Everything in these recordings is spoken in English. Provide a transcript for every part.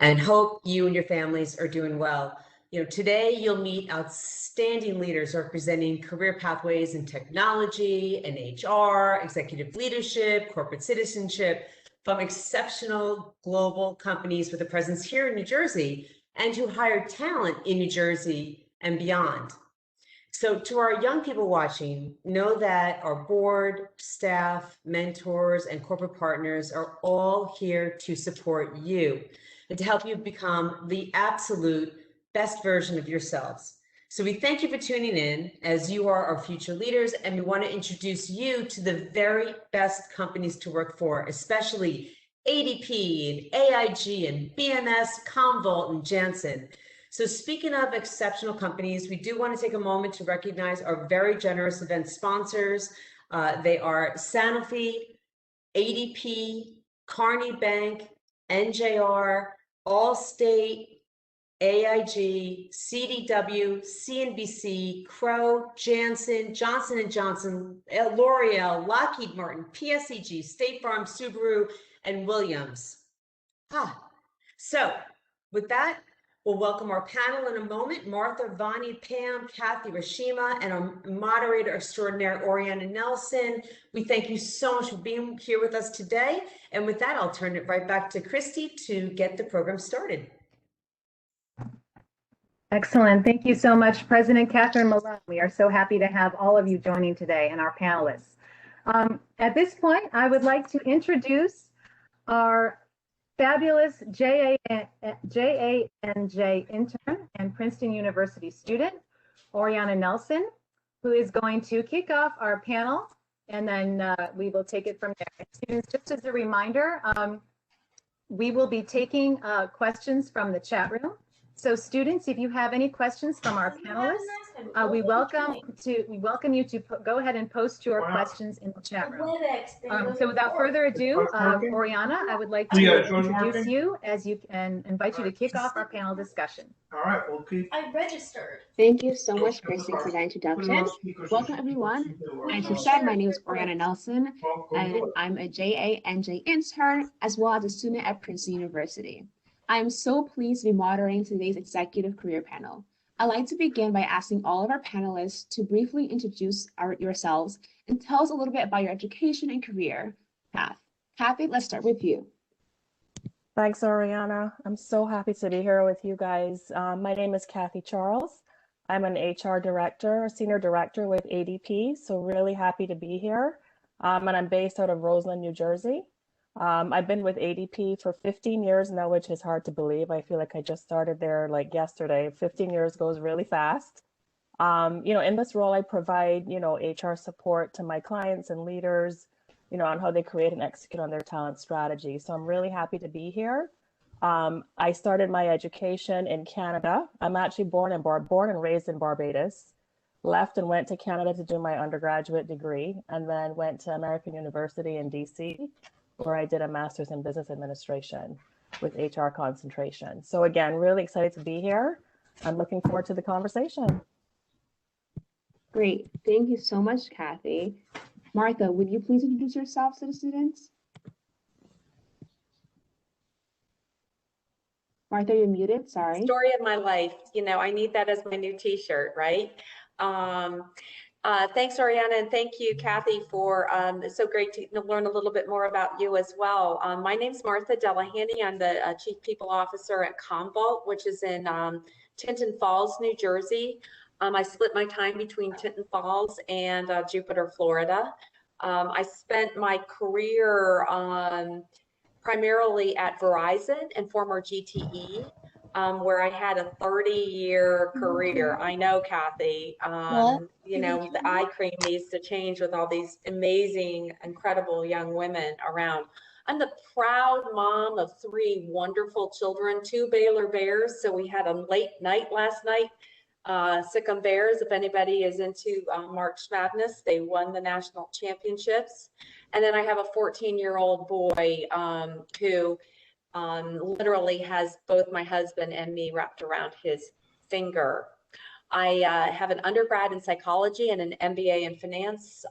and hope you and your families are doing well. Today you'll meet outstanding leaders representing career pathways in technology and HR, executive leadership, corporate citizenship, from exceptional global companies with a presence here in New Jersey and who hire talent in New Jersey and beyond. So to our young people watching, know that our board, staff, mentors, and corporate partners are all here to support you and to help you become the absolute best version of yourselves. So we thank you for tuning in, as you are our future leaders, and we want to introduce you to the very best companies to work for, especially ADP and AIG and BMS, Commvault, and Janssen. So speaking of exceptional companies, we do want to take a moment to recognize our very generous event sponsors. They are Sanofi, ADP, Carney Bank, NJR, Allstate, AIG, CDW, CNBC, Crowe, Janssen, Johnson & Johnson, L'Oreal, Lockheed Martin, PSEG, State Farm, Subaru, and Williams. So with that, we'll welcome our panel in a moment. Martha, Vani, Pam, Kathy, Rashima, and our moderator extraordinaire, Oriana Nelson. We thank you so much for being here with us today. And with that, I'll turn it right back to Christy to get the program started. Excellent. Thank you so much, President Catherine Malone. We are so happy to have all of you joining today and our panelists. At this point, I would like to introduce our fabulous JANJ intern and Princeton University student, Oriana Nelson, who is going to kick off our panel, and then we will take it from there. Students, just as a reminder, we will be taking questions from the chat room. So students, if you have any questions from our panelists, we welcome you to go ahead and post your questions in the chat room. So without further ado, Oriana, I would like to introduce you and invite you to kick off our panel discussion. All right, okay. I registered. Thank you so much, Christy, for that introduction. Welcome, everyone. As you said, my name is Oriana Nelson, and I'm a JANJ intern as well as a student at Princeton University. I am so pleased to be moderating today's executive career panel. I'd like to begin by asking all of our panelists to briefly introduce yourselves and tell us a little bit about your education and career path. Kathy, let's start with you. Thanks, Oriana. I'm so happy to be here with you guys. My name is Kathy Charles. I'm an HR director, senior director with ADP, so really happy to be here. And I'm based out of Roseland, New Jersey. I've been with ADP for 15 years now, which is hard to believe. I feel like I just started there like yesterday. 15 years goes really fast. In this role, I provide, HR support to my clients and leaders, on how they create and execute on their talent strategy. So I'm really happy to be here. I started my education in Canada. I'm actually born and raised in Barbados. Left and went to Canada to do my undergraduate degree, and then went to American University in DC, where I did a master's in business administration with HR concentration. So again, really excited to be here. I'm looking forward to the conversation. Great. Thank you so much, Kathy. Martha, would you please introduce yourself to the students? Martha, you're muted. Sorry. Story of my life. I need that as my new t-shirt, right? Thanks, Oriana, and thank you, Kathy, for it's so great to learn a little bit more about you as well. My name's Martha Delahanty. I'm the Chief People Officer at Commvault, which is in Tinton Falls, New Jersey. I split my time between Tinton Falls and Jupiter, Florida. I spent my career primarily at Verizon and former GTE. Where I had a 30-year career. I know, Kathy, the eye cream needs to change with all these amazing, incredible young women around. I'm the proud mom of 3 wonderful children, 2 Baylor Bears. So we had a late night last night. Sikkim Bears, if anybody is into March Madness, they won the national championships. And then I have a 14-year-old boy who literally has both my husband and me wrapped around his finger. I have an undergrad in psychology and an MBA in finance.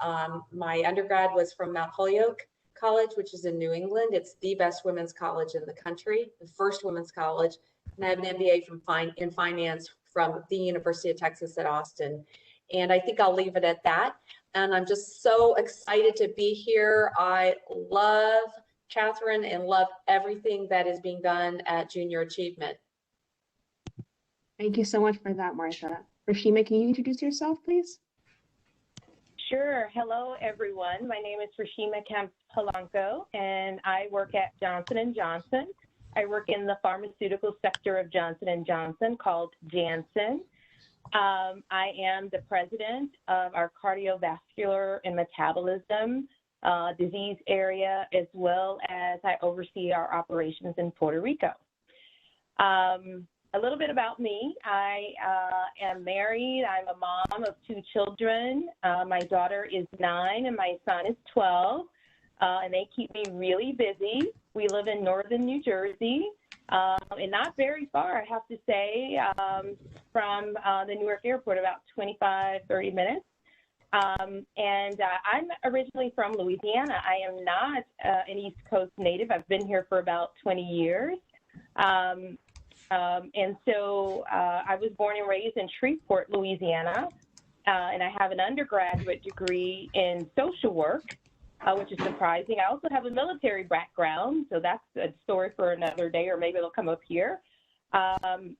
My undergrad was from Mount Holyoke College, which is in New England. It's the best women's college in the country, the first women's college. And I have an MBA in finance from the University of Texas at Austin. And I think I'll leave it at that. And I'm just so excited to be here. I love Catherine and love everything that is being done at Junior Achievement. Thank you so much for that, Martha. Rashima, can you introduce yourself, please? Sure. Hello, everyone. My name is Rashima Kemp-Polanco, and I work at Johnson & Johnson. I work in the pharmaceutical sector of Johnson & Johnson called Janssen. I am the president of our cardiovascular and metabolism disease area, as well as I oversee our operations in Puerto Rico. A little bit about me. I am married. I'm a mom of 2 children. My daughter is 9 and my son is 12, and they keep me really busy. We live in northern New Jersey, and not very far, I have to say, from the Newark airport, about 25, 30 minutes. And I'm originally from Louisiana. I am not an East Coast native. I've been here for about 20 years. And so I was born and raised in Shreveport, Louisiana, and I have an undergraduate degree in social work, which is surprising. I also have a military background, so that's a story for another day, or maybe it'll come up here. And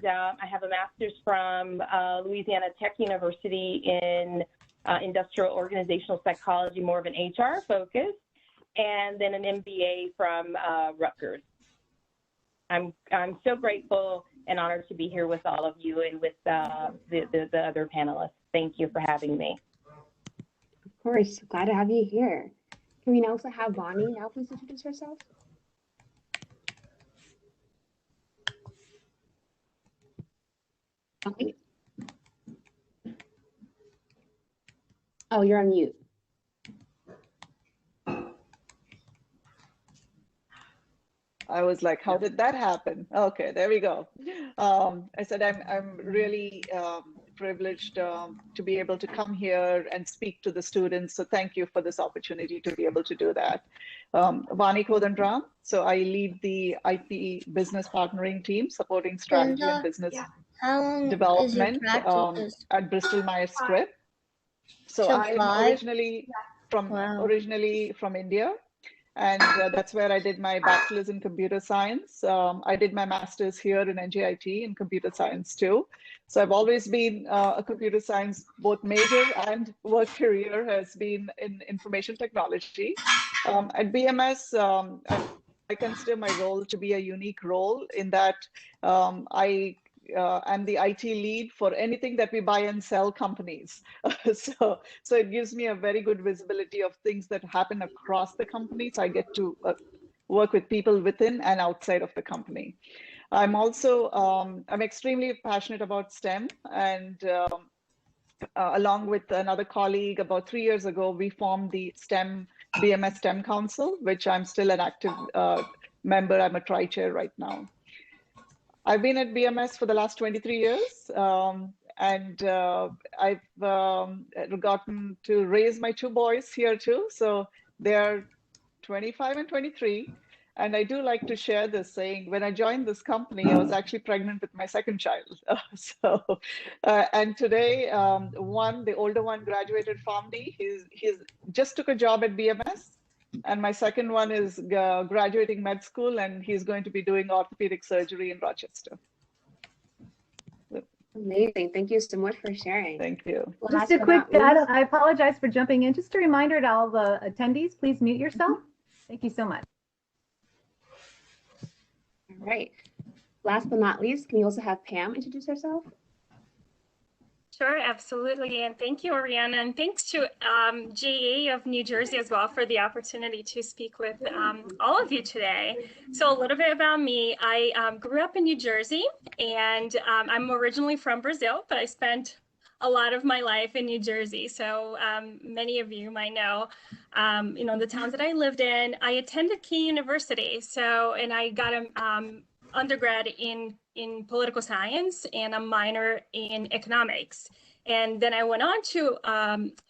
I have a master's from Louisiana Tech University in industrial organizational psychology, more of an HR focus, and then an MBA from Rutgers. I'm so grateful and honored to be here with all of you and with the other panelists. Thank you for having me. Of course, glad to have you here. Can we also have Bonnie now please introduce herself? Okay. Oh, you're on mute. I was like, how did that happen? Okay, there we go. I said, I'm really privileged to be able to come here and speak to the students. So thank you for this opportunity to be able to do that. Vani Kodandram. So I lead the IP business partnering team, supporting strategy and business development at Bristol Myers Squibb. So I'm originally from India. And that's where I did my bachelor's in computer science. I did my master's here in NJIT in computer science too. So I've always been a computer science, both major and work career has been in information technology. At BMS, I consider my role to be a unique role in that I'm the IT lead for anything that we buy and sell companies. So it gives me a very good visibility of things that happen across the company. So I get to work with people within and outside of the company. I'm also, I'm extremely passionate about STEM, and along with another colleague about 3 years ago, we formed the BMS STEM Council, which I'm still an active member. I'm a tri-chair right now. I've been at BMS for the last 23 years, and I've gotten to raise my 2 boys here too. So they're 25 and 23. And I do like to share this saying, when I joined this company, I was actually pregnant with my 2nd child. And today, the older one graduated PharmD. He's just took a job at BMS. And my 2nd one is graduating med school, and he's going to be doing orthopedic surgery in Rochester. Amazing. Thank you so much for sharing. Thank you. Just a quick, I apologize for jumping in. Just a reminder to all the attendees, please mute yourself. Thank you so much. All right. Last but not least, can we also have Pam introduce herself? Sure, absolutely. And thank you, Oriana. And thanks to GE of New Jersey as well for the opportunity to speak with all of you today. So a little bit about me. I grew up in New Jersey, and I'm originally from Brazil, but I spent a lot of my life in New Jersey. So many of you might know, the towns that I lived in. I attended Key University. So, and I got undergrad in political science and a minor in economics. And then I went on to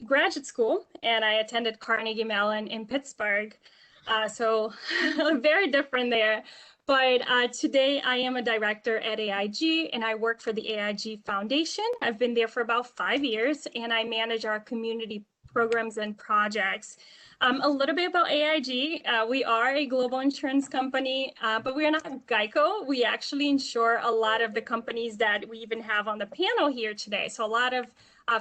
graduate school, and I attended Carnegie Mellon in Pittsburgh. So very different there. But today I am a director at AIG, and I work for the AIG Foundation. I've been there for about 5 years, and I manage our community programs and projects. A little bit about AIG. We are a global insurance company, but we are not Geico. We actually insure a lot of the companies that we even have on the panel here today. So a lot of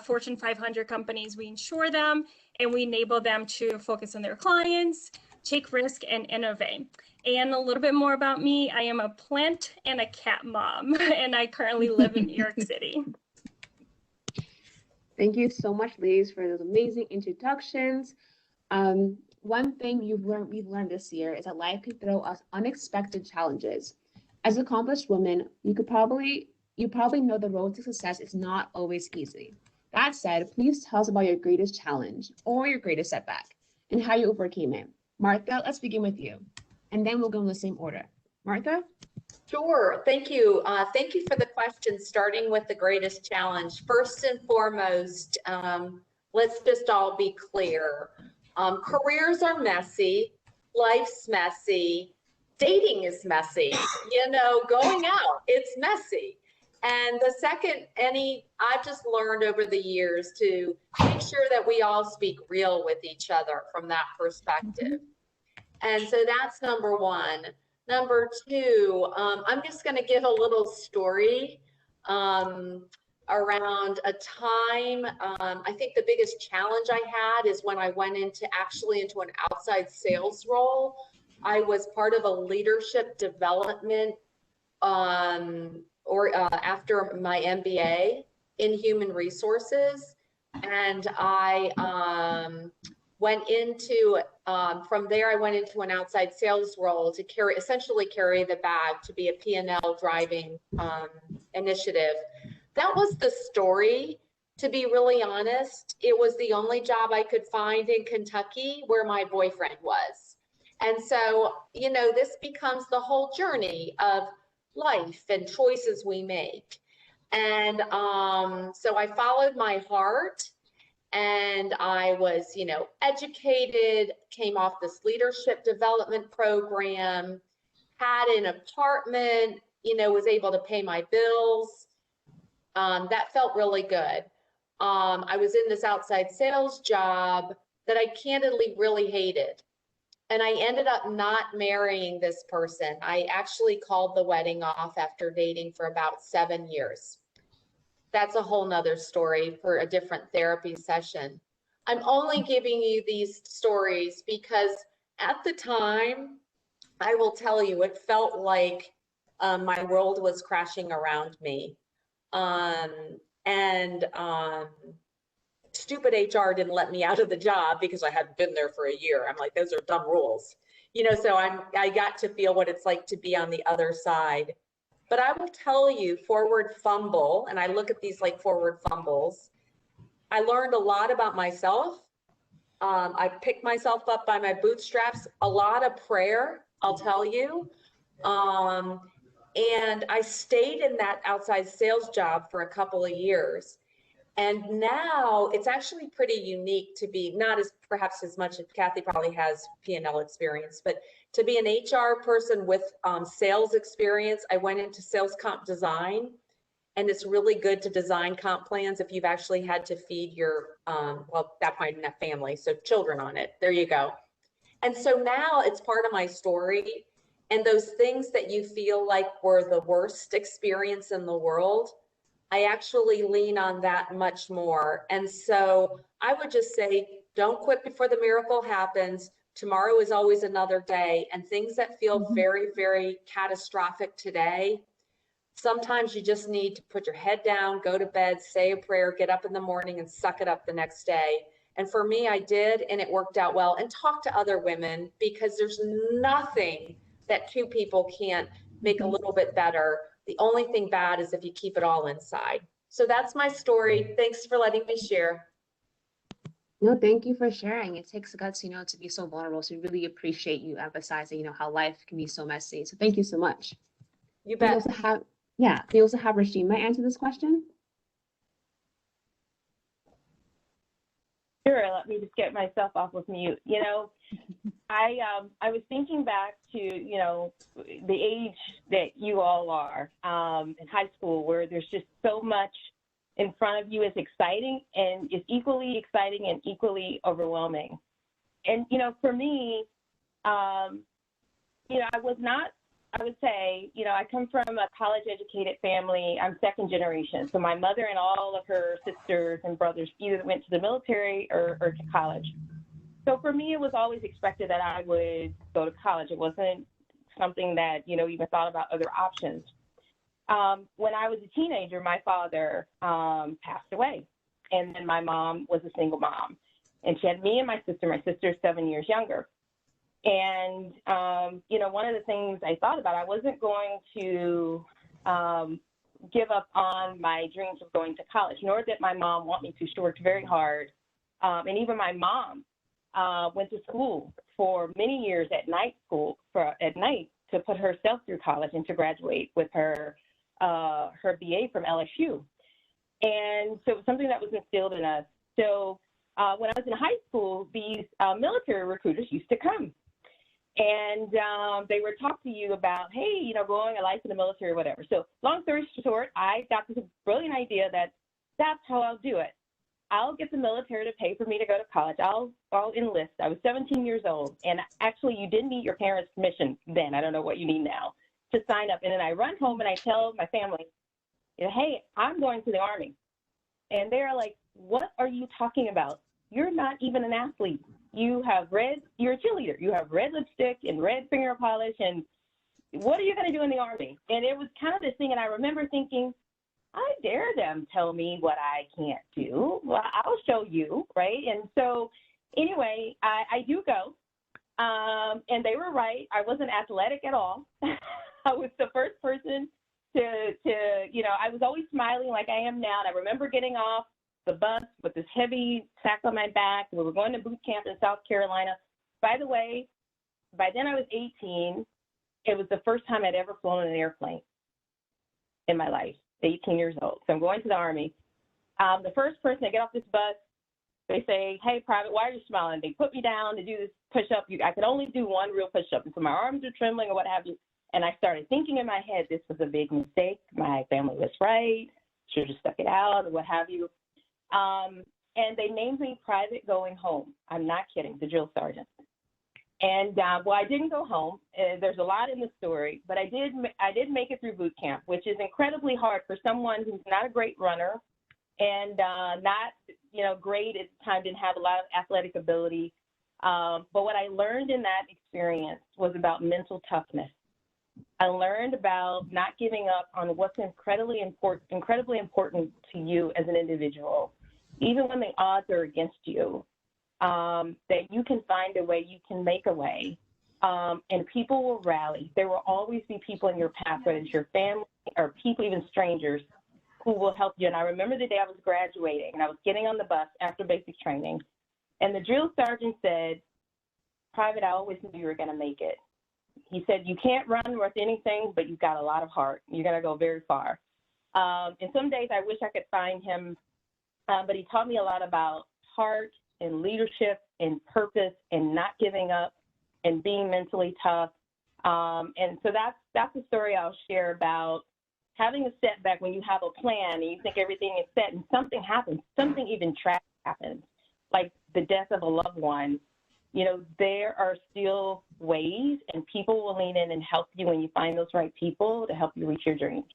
Fortune 500 companies, we insure them, and we enable them to focus on their clients, take risk, and innovate. And a little bit more about me, I am a plant and a cat mom, and I currently live in New York City. Thank you so much, ladies, for those amazing introductions. One thing we've learned this year is that life can throw us unexpected challenges. As accomplished women, you probably know the road to success is not always easy. That said, please tell us about your greatest challenge or your greatest setback and how you overcame it. Martha, let's begin with you, and then we'll go in the same order. Martha? Sure. Thank you. Thank you for the question, starting with the greatest challenge. First and foremost, let's just all be clear. Careers are messy. Life's messy. Dating is messy. You know, going out, it's messy. And the second, I've just learned over the years to make sure that we all speak real with each other from that perspective. And so that's number one. Number two, I'm just going to give a little story around a time. I think the biggest challenge I had is when I went into an outside sales role. I was part of a leadership development after my MBA in human resources, and I went into from there. I went into an outside sales role to essentially carry the bag, to be a P&L driving initiative. That was the story. To be really honest, it was the only job I could find in Kentucky where my boyfriend was. And so, you know, this becomes the whole journey of life and choices we make. And so I followed my heart, and I was, you know, educated, came off this leadership development program, had an apartment, you know, was able to pay my bills. That felt really good. I was in this outside sales job that I candidly really hated. And I ended up not marrying this person. I actually called the wedding off after dating for about 7 years. That's a whole nother story for a different therapy session. I'm only giving you these stories because at the time, I will tell you, it felt like my world was crashing around me. Stupid HR didn't let me out of the job because I hadn't been there for a year. I'm like, those are dumb rules. You know, so I got to feel what it's like to be on the other side. But I will tell you, forward fumble, and I look at these like forward fumbles, I learned a lot about myself. I picked myself up by my bootstraps, a lot of prayer, I'll tell you. And I stayed in that outside sales job for a couple of years. And now it's actually pretty unique to be, not as perhaps as much as Kathy probably has P&L experience, but to be an HR person with sales experience. I went into sales comp design, and it's really good to design comp plans if you've actually had to feed your, well, that point in that family, so children on it. There you go. And so now it's part of my story. And those things that you feel like were the worst experience in the world, I actually lean on that much more. And so I would just say, don't quit before the miracle happens. Tomorrow is always another day. And things that feel very, very catastrophic today, sometimes you just need to put your head down, go to bed, say a prayer, get up in the morning and suck it up the next day. And for me, I did, and it worked out well. And talk to other women, because there's nothing that two people can't make a little bit better. The only thing bad is if you keep it all inside. So that's my story. Thanks for letting me share. No, thank you for sharing. It takes guts, you know, to be so vulnerable. So we really appreciate you emphasizing, you know, how life can be so messy. So thank you so much. You We bet. also have, yeah, we also have Rashima answer this question. Sure, let me just get myself off of mute. You know, I was thinking back to, you know, the age that you all are in high school, where there's just so much in front of you is exciting, and is equally exciting and equally overwhelming. And, you know, for me, you know, I would say, you know, I come from a college educated family. I'm second generation. So my mother and all of her sisters and brothers either went to the military or to college. So for me, it was always expected that I would go to college. It wasn't something that, you know, even thought about other options. When I was a teenager, my father passed away. And then my mom was a single mom. And she had me and my sister. My sister's 7 years younger. And, you know, one of the things I thought about, I wasn't going to give up on my dreams of going to college, nor did my mom want me to. She worked very hard. And even my mom went to school for many years at night to put herself through college and to graduate with her BA from LSU. And so it was something that was instilled in us. So when I was in high school, these military recruiters used to come. And they would talk to you about, hey, you know, going a life in the military or whatever. So long story short, I got this brilliant idea that that's how I'll do it. I'll get the military to pay for me to go to college. I'll enlist. I was 17 years old. And actually, you didn't need your parents' permission then. I don't know what you need now to sign up. And then I run home and I tell my family, you know, hey, I'm going to the Army. And they're like, what are you talking about? You're not even an athlete. You're a cheerleader. You have red lipstick and red finger polish, and what are you going to do in the Army? And it was kind of this thing, and I remember thinking, I dare them tell me what I can't do. Well, I'll show you, right? And so anyway, I do go, and they were right. I wasn't athletic at all. I was the first person to, you know, I was always smiling like I am now, and I remember getting off the bus with this heavy sack on my back. We were going to boot camp in South Carolina. By the way, by then I was 18. It was the first time I'd ever flown an airplane in my life, 18 years old. So I'm going to the Army. The first person to get off this bus, they say, hey, Private, why are you smiling? They put me down to do this push-up. I could only do one real push-up. And so my arms are trembling or what have you. And I started thinking in my head, this was a big mistake. My family was right. Should have just stuck it out or what have you. And they named me Private Going Home. I'm not kidding, the drill sergeant. And well, I didn't go home. There's a lot in the story, but I did make it through boot camp, which is incredibly hard for someone who's not a great runner and not, you know, great at the time, didn't have a lot of athletic ability. But what I learned in that experience was about mental toughness. I learned about not giving up on what's incredibly important to you as an individual, even when the odds are against you, that you can find a way, you can make a way, and people will rally. There will always be people in your path, whether it's your family or people, even strangers, who will help you. And I remember the day I was graduating, and I was getting on the bus after basic training, and the drill sergeant said, Private, I always knew you were going to make it. He said, you can't run worth anything, but you've got a lot of heart. You're going to go very far. And some days I wish I could find him, but he taught me a lot about heart and leadership and purpose and not giving up and being mentally tough. And so that's a story I'll share about having a setback when you have a plan and you think everything is set and something happens, something even tragic happens, like the death of a loved one. You know, there are still ways, and people will lean in and help you when you find those right people to help you reach your dreams.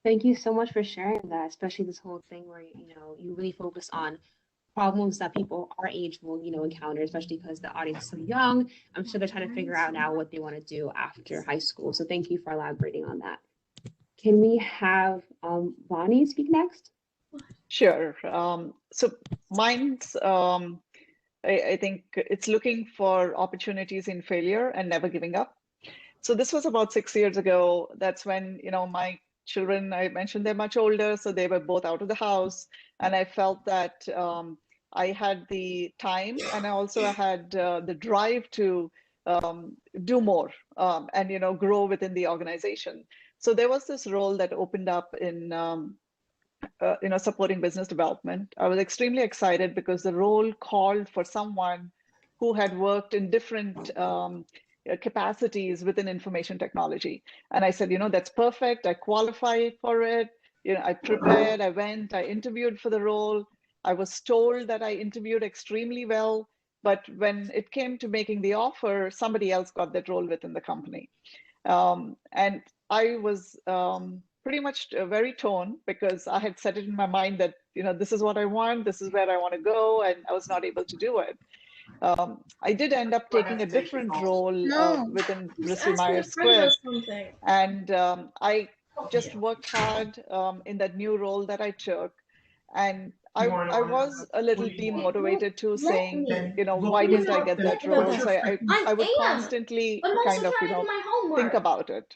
Thank you so much for sharing that, especially this whole thing where, you know, you really focus on problems that people our age will, you know, encounter, especially because the audience is so young. I'm sure they're trying to figure out now what they want to do after high school. So thank you for elaborating on that. Can we have Bonnie speak next? Sure. So mine's, I think it's looking for opportunities in failure and never giving up. So this was about 6 years ago. That's when, you know, my children, I mentioned they're much older, so they were both out of the house. And I felt that I had the time and I also had the drive to do more and grow within the organization. So there was this role that opened up in supporting business development. I was extremely excited because the role called for someone who had worked in different capacities within information technology. And I said, that's perfect. I qualified for it. I prepared, I went, I interviewed for the role. I was told that I interviewed extremely well, but when it came to making the offer, somebody else got that role within the company. And I was pretty much very torn because I had set it in my mind that, this is what I want, this is where I want to go, and I was not able to do it. I did end up taking a different role within Bristol Myers Squibb, and I just worked hard in that new role that I took, and I was a little demotivated too, saying, why didn't I get that role? So I would constantly kind of, think about it.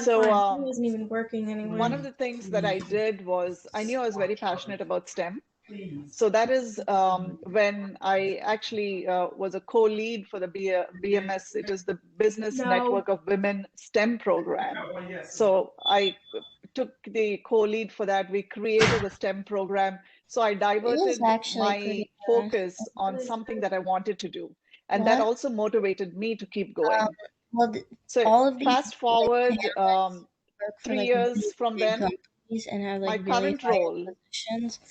So it wasn't even working anyway. One of the things that I did was I knew I was very passionate about STEM. So that is when I actually was a co-lead for the BMS. It is the Business Network of Women STEM program. So I took the co-lead for that. We created a STEM program. So I diverted my focus on something that I wanted to do. And that also motivated me to keep going. So fast forward 3 years from then, my current role,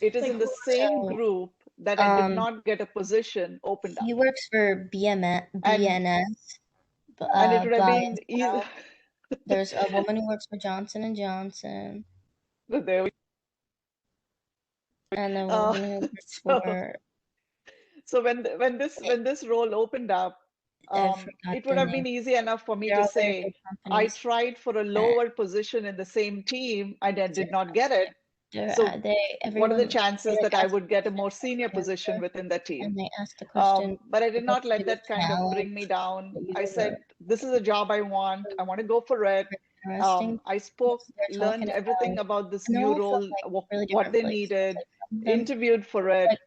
it is in the same group that I did not get a position opened up. He works for BNS. And it would have been easy. There's a woman who works for Johnson & Johnson. There we And a woman who works for... So when this role opened up, it would have been easy enough for me to say, I tried for a lower position in the same team, I did not get it. So what are the chances that I would get a more senior position within the team? And they asked the question, but I did not let that kind of bring me down. I said, this is a job I want to go for it. I learned everything about this new role, what they needed, interviewed for it,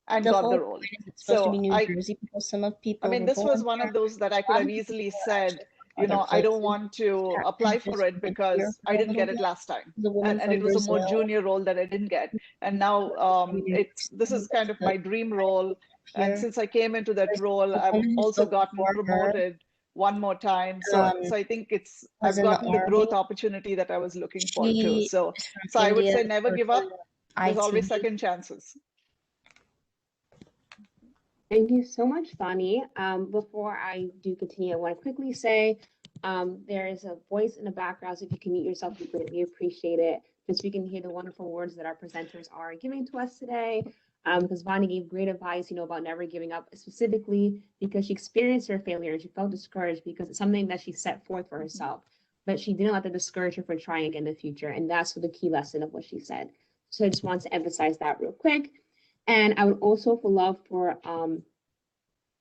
and got the role. So this was one of those that I could have easily said, I don't want to apply for it because I didn't get it last time. And it was a more junior role that I didn't get. And now this is kind of my dream role. And since I came into that role, I've also gotten promoted one more time. So I think I've gotten the growth opportunity that I was looking for too. So I would say never give up. There's always second chances. Thank you so much, Thani. Before I do continue, I want to quickly say there is a voice in the background, so if you can mute yourself, we greatly appreciate it. Just so we can hear the wonderful words that our presenters are giving to us today. Because Vani gave great advice, about never giving up, specifically because she experienced her failure. She felt discouraged because it's something that she set forth for herself, but she didn't let that discourage her from trying again in the future. And that's the key lesson of what she said. So I just want to emphasize that real quick. And I would also love for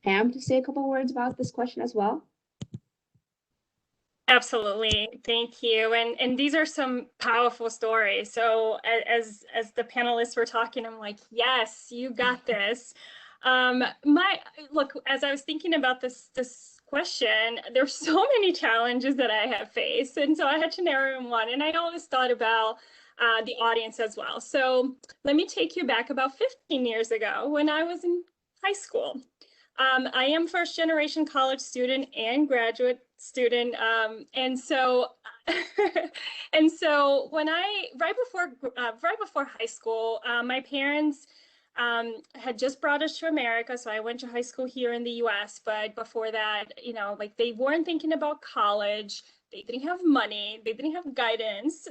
Pam to say a couple words about this question as well. Absolutely, thank you. And these are some powerful stories. So as the panelists were talking, I'm like, yes, you got this. Look, as I was thinking about this question, there's so many challenges that I have faced, and so I had to narrow in one. And I always thought about the audience as well. So let me take you back about 15 years ago when I was in high school. I am first generation college student and graduate student. And so when right before high school, my parents had just brought us to America. So I went to high school here in the US, but before that, they weren't thinking about college. They didn't have money. They didn't have guidance.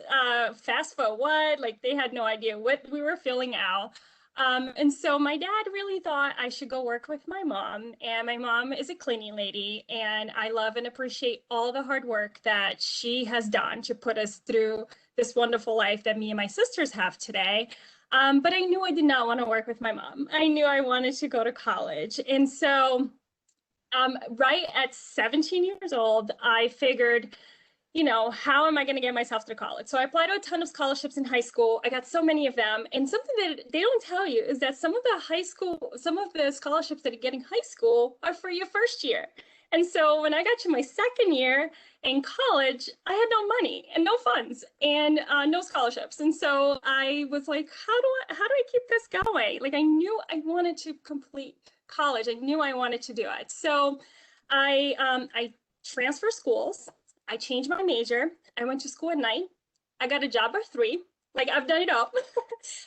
Fast forward, they had no idea what we were filling out. And so my dad really thought I should go work with my mom. And my mom is a cleaning lady. And I love and appreciate all the hard work that she has done to put us through this wonderful life that me and my sisters have today. But I knew I did not want to work with my mom. I knew I wanted to go to college. And so right at 17 years old, I figured, you know, how am I going to get myself to college? So I applied to a ton of scholarships in high school. I got so many of them. And something that they don't tell you is that some of the scholarships that you get in high school are for your first year. And so when I got to my second year in college, I had no money and no funds and no scholarships. And so I was like, how do I keep this going? Like I knew I wanted to complete college. I knew I wanted to do it. So I transferred schools. I changed my major. I went to school at night. I got a job at 3. Like I've done it all.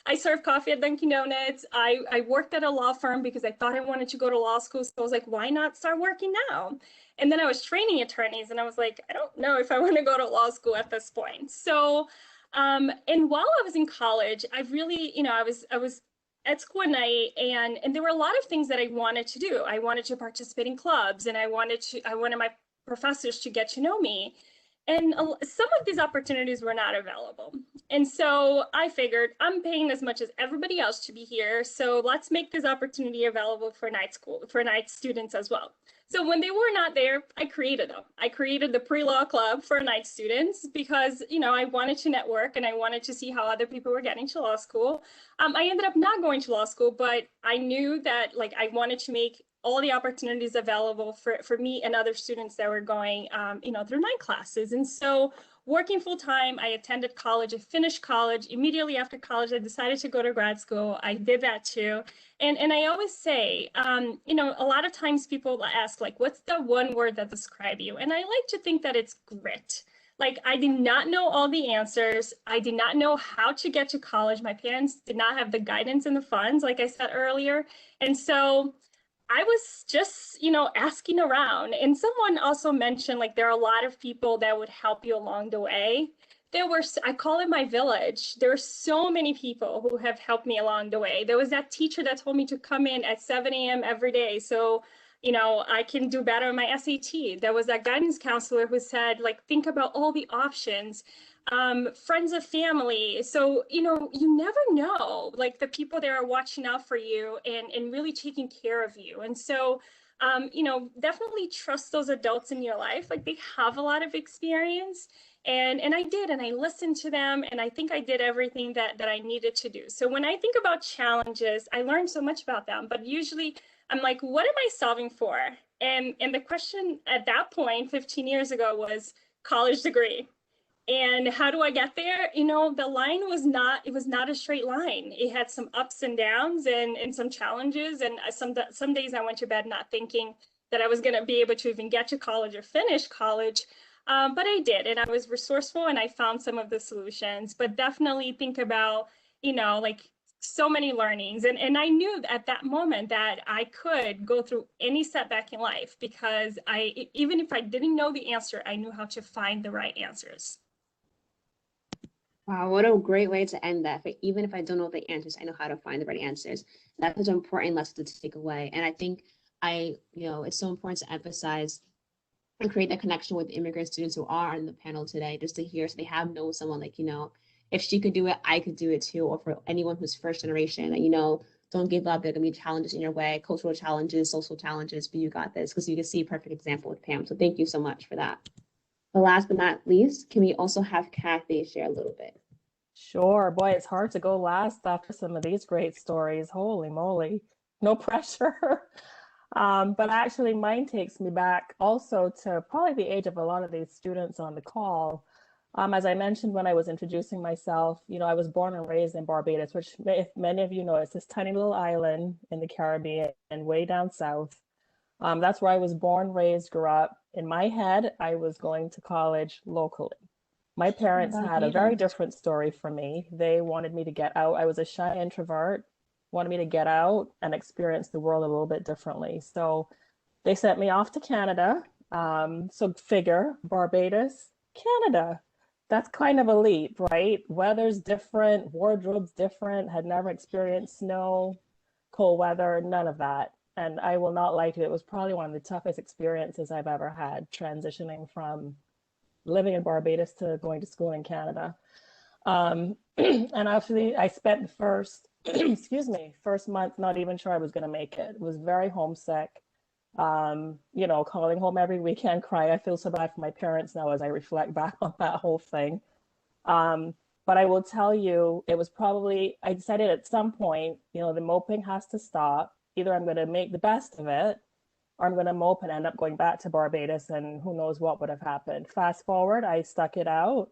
I served coffee at Dunkin' Donuts. I worked at a law firm because I thought I wanted to go to law school. So I was like, why not start working now? And then I was training attorneys and I was like, I don't know if I want to go to law school at this point. So, and while I was in college, I really, you know, I was at school at night and there were a lot of things that I wanted to do. I wanted to participate in clubs and I wanted my professors to get to know me. And some of these opportunities were not available. And so I figured I'm paying as much as everybody else to be here. So let's make this opportunity available for night students as well. So when they were not there, I created them. I created the pre-law club for night students because, you know, I wanted to network and I wanted to see how other people were getting to law school. I ended up not going to law school, but I knew that like I wanted to make all the opportunities available for me and other students that were going, you know, through night classes. And so working full time, I attended college, I finished college. Immediately after college, I decided to go to grad school. I did that too. And I always say, you know, a lot of times people ask like, what's the one word that describes you? And I like to think that it's grit. Like I did not know all the answers. I did not know how to get to college. My parents did not have the guidance and the funds, like I said earlier. And so I was just, you know, asking around. And someone also mentioned like there are a lot of people that would help you along the way. I call it my village. There are so many people who have helped me along the way. There was that teacher that told me to come in at 7 a.m. every day. So, you know, I can do better on my SAT. There was that guidance counselor who said, like, think about all the options. Friends of family. So, you know, you never know, like the people that are watching out for you and really taking care of you. And so, you know, definitely trust those adults in your life. Like they have a lot of experience. And I did, and I listened to them, and I think I did everything that I needed to do. So when I think about challenges, I learned so much about them, but usually I'm like, what am I solving for? And the question at that point, 15 years ago, was college degree. And how do I get there? You know, the line was not a straight line. It had some ups and downs and some challenges. And some days I went to bed not thinking that I was going to be able to even get to college or finish college. But I did, and I was resourceful and I found some of the solutions, but definitely think about, you know, like so many learnings. And I knew at that moment that I could go through any setback in life because even if I didn't know the answer, I knew how to find the right answers. Wow, what a great way to end that. Even if I don't know the answers, I know how to find the right answers. That's such an important lesson to take away. And I think you know, it's so important to emphasize and create that connection with immigrant students who are on the panel today, just to hear so they have known someone like, you know, if she could do it, I could do it too. Or for anyone who's first generation, that, you know, don't give up. There are gonna be challenges in your way, cultural challenges, social challenges, but you got this, because you can see a perfect example with Pam. So thank you so much for that. But last but not least, can we also have Kathy share a little bit? Sure. Boy, it's hard to go last after some of these great stories. Holy moly. No pressure. But actually, mine takes me back also to probably the age of a lot of these students on the call. As I mentioned when I was introducing myself, you know, I was born and raised in Barbados, which if many of you know, it's this tiny little island in the Caribbean and way down south. That's where I was born, raised, grew up. In my head, I was going to college locally. My parents had a very different story from me. They wanted me to get out. I was a shy introvert, wanted me to get out and experience the world a little bit differently. So they sent me off to Canada. So figure Barbados, Canada. That's kind of a leap, right? Weather's different, wardrobe's different, had never experienced snow, cold weather, none of that. And I will not lie to you, it was probably one of the toughest experiences I've ever had, transitioning from living in Barbados to going to school in Canada. And actually I spent the first, excuse me, first month not even sure I was going to make it. It was very homesick. You know, calling home every weekend, crying. I feel so bad for my parents now as I reflect back on that whole thing. Um, but I will tell you, it was probably, I decided at some point, you know, the moping has to stop. Either I'm going to make the best of it, or I'm going to mope and end up going back to Barbados, and who knows what would have happened. Fast forward, I stuck it out,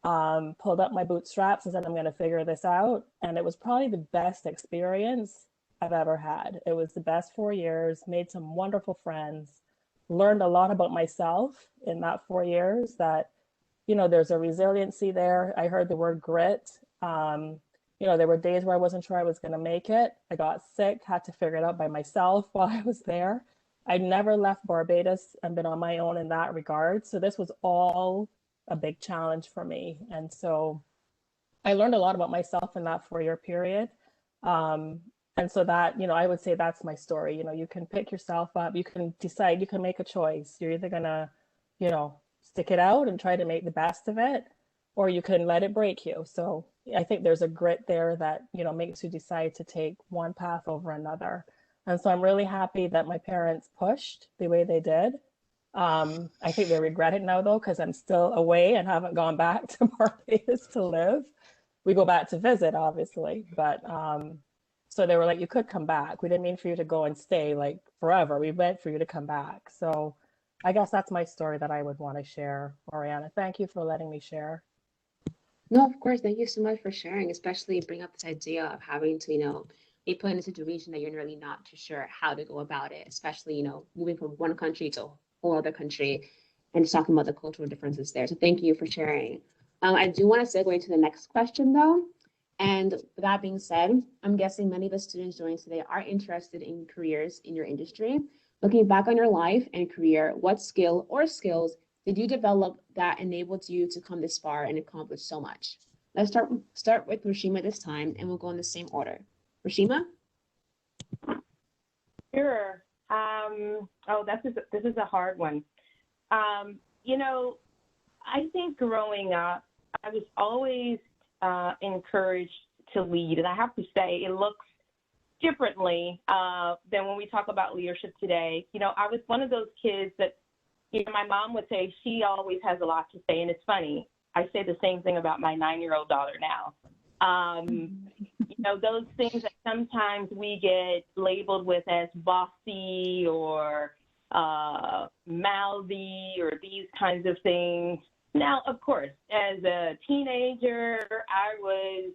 pulled up my bootstraps and said, I'm going to figure this out. And it was probably the best experience I've ever had. It was the best 4 years, made some wonderful friends, learned a lot about myself in that 4 years that, you know, there's a resiliency there. I heard the word grit. You know, there were days where I wasn't sure I was going to make it. I got sick, had to figure it out by myself while I was there. I never left Barbados and been on my own in that regard. So this was all a big challenge for me. And so I learned a lot about myself in that 4 year period. And so that, you know, I would say that's my story. You know, you can pick yourself up, you can decide, you can make a choice. You're either going to, you know, stick it out and try to make the best of it, or you can let it break you. So I think there's a grit there that, you know, makes you decide to take one path over another. And so I'm really happy that my parents pushed the way they did. I think they regret it now though, because I'm still away and haven't gone back to Barbados to live. We go back to visit, obviously, but so they were like, you could come back. We didn't mean for you to go and stay like forever. We meant for you to come back. So I guess that's my story that I would want to share. Oriana, thank you for letting me share. No, of course. Thank you so much for sharing, especially bring up this idea of having to, be put in a situation that you're really not too sure how to go about it, especially, moving from one country to a whole other country and just talking about the cultural differences there. So thank you for sharing. I do want to segue to the next question though. And with that being said, I'm guessing many of the students joining today are interested in careers in your industry. Looking back on your life and career, what skill or skills did you develop that enabled you to come this far and accomplish so much? Let's start with Rashima this time, and we'll go in the same order. Rashima? Sure. This is a hard one. I think growing up, I was always encouraged to lead, and I have to say it looks differently than when we talk about leadership today. I was one of those kids that, my mom would say she always has a lot to say, and it's funny. I say the same thing about my 9-year-old daughter now. Those things that sometimes we get labeled with as bossy or mouthy or these kinds of things. Now, of course, as a teenager, I was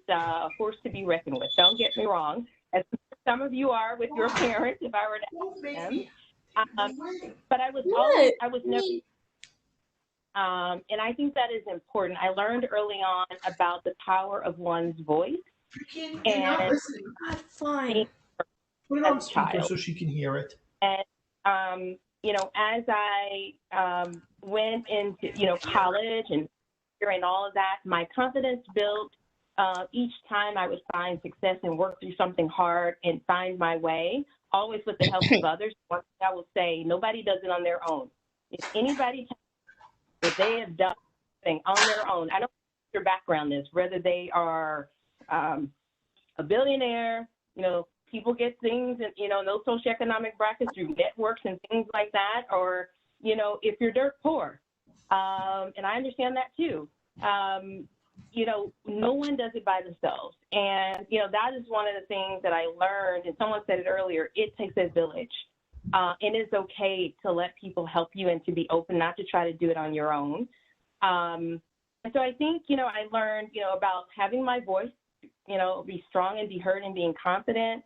forced to be reckoned with. Don't get me wrong, as some of you are with your parents, if I were to ask them. But I was never, and I think that is important. I learned early on about the power of one's voice. You're not listening. God, fine. Put it on speaker so she can hear it. And, as I went into, college and all of that, my confidence built each time I would find success and work through something hard and find my way, always with the help of others. One thing I will say, nobody does it on their own. If anybody tells that they have done something on their own, I don't know what their background is, whether they are a billionaire, people get things and, those socioeconomic brackets through networks and things like that, or, if you're dirt poor, and I understand that too, no one does it by themselves. And, that is one of the things that I learned, and someone said it earlier, it takes a village. And it's okay to let people help you and to be open, not to try to do it on your own. And so I think, I learned, about having my voice, be strong and be heard and being confident,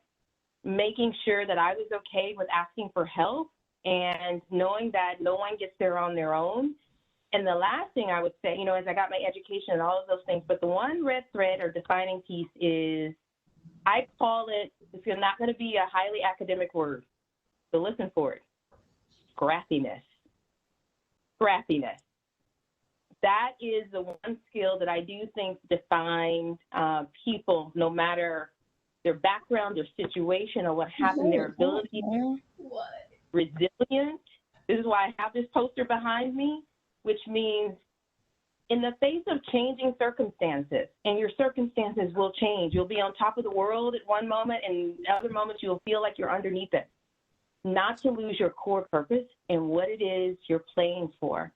making sure that I was okay with asking for help and knowing that no one gets there on their own. And the last thing I would say, as I got my education and all of those things, but the one red thread or defining piece is, I call it, it's not going to be a highly academic word, so listen for it, scrappiness. Scrappiness. That is the one skill that I do think defines people, no matter their background, their situation, or what happened, their ability to be resilient. This is why I have this poster behind me, which means in the face of changing circumstances, and your circumstances will change. You'll be on top of the world at one moment, and other moments you'll feel like you're underneath it. not to lose your core purpose and what it is you're playing for,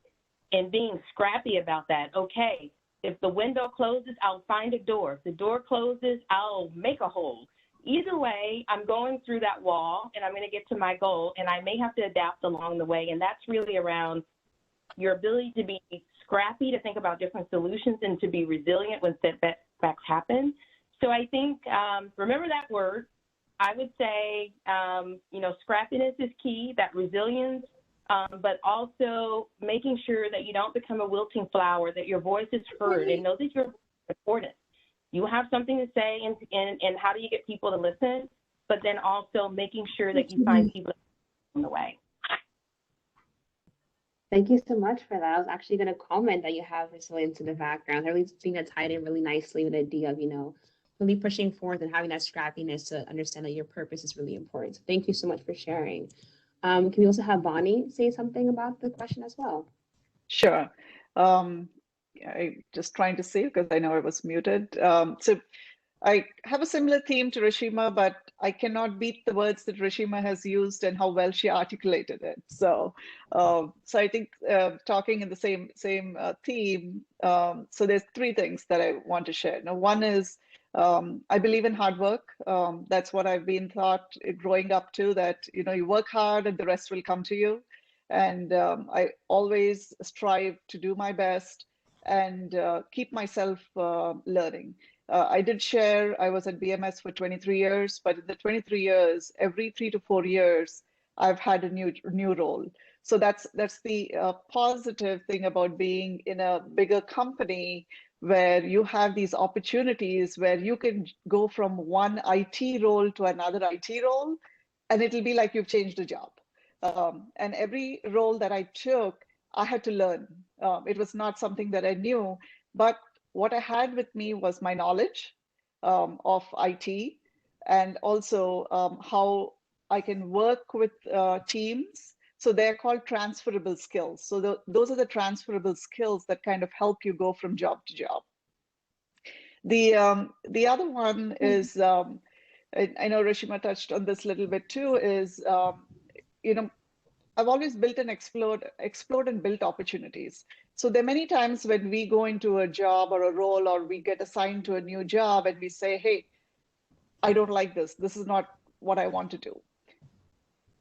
and being scrappy about that. Okay, if the window closes, I'll find a door. If the door closes, I'll make a hole. Either way, I'm going through that wall and I'm going to get to my goal, and I may have to adapt along the way. And that's really around your ability to be scrappy, to think about different solutions, and to be resilient when setbacks happen. So I think, remember that word. I would say, scrappiness is key, that resilience, but also making sure that you don't become a wilting flower, that your voice is heard, and know that you're important. You have something to say, and how do you get people to listen, but then also making sure that you find people on the way. Thank you so much for that. I was actually going to comment that you have resilience in the background. I really think that tied in really nicely with the idea of, really pushing forth and having that scrappiness to understand that your purpose is really important. So thank you so much for sharing. Can we also have Bonnie say something about the question as well? Sure. I just trying to see because I know I was muted. So I have a similar theme to Rashima, but I cannot beat the words that Rashima has used and how well she articulated it. So, I think talking in the same theme. So there's three things that I want to share. Now, one is I believe in hard work. That's what I've been taught growing up to. That you work hard and the rest will come to you. And I always strive to do my best and keep myself learning. I did share, I was at BMS for 23 years, but in the 23 years, every 3 to 4 years, I've had a new role. So that's the positive thing about being in a bigger company where you have these opportunities where you can go from one IT role to another IT role, and it'll be like you've changed a job. And every role that I took, I had to learn. It was not something that I knew, but what I had with me was my knowledge of IT, and also how I can work with teams. So they're called transferable skills. So those are the transferable skills that kind of help you go from job to job. The other one is, I know Rashima touched on this a little bit too, is, I've always built and explored and built opportunities. So there are many times when we go into a job or a role, or we get assigned to a new job and we say, hey, I don't like this. This is not what I want to do.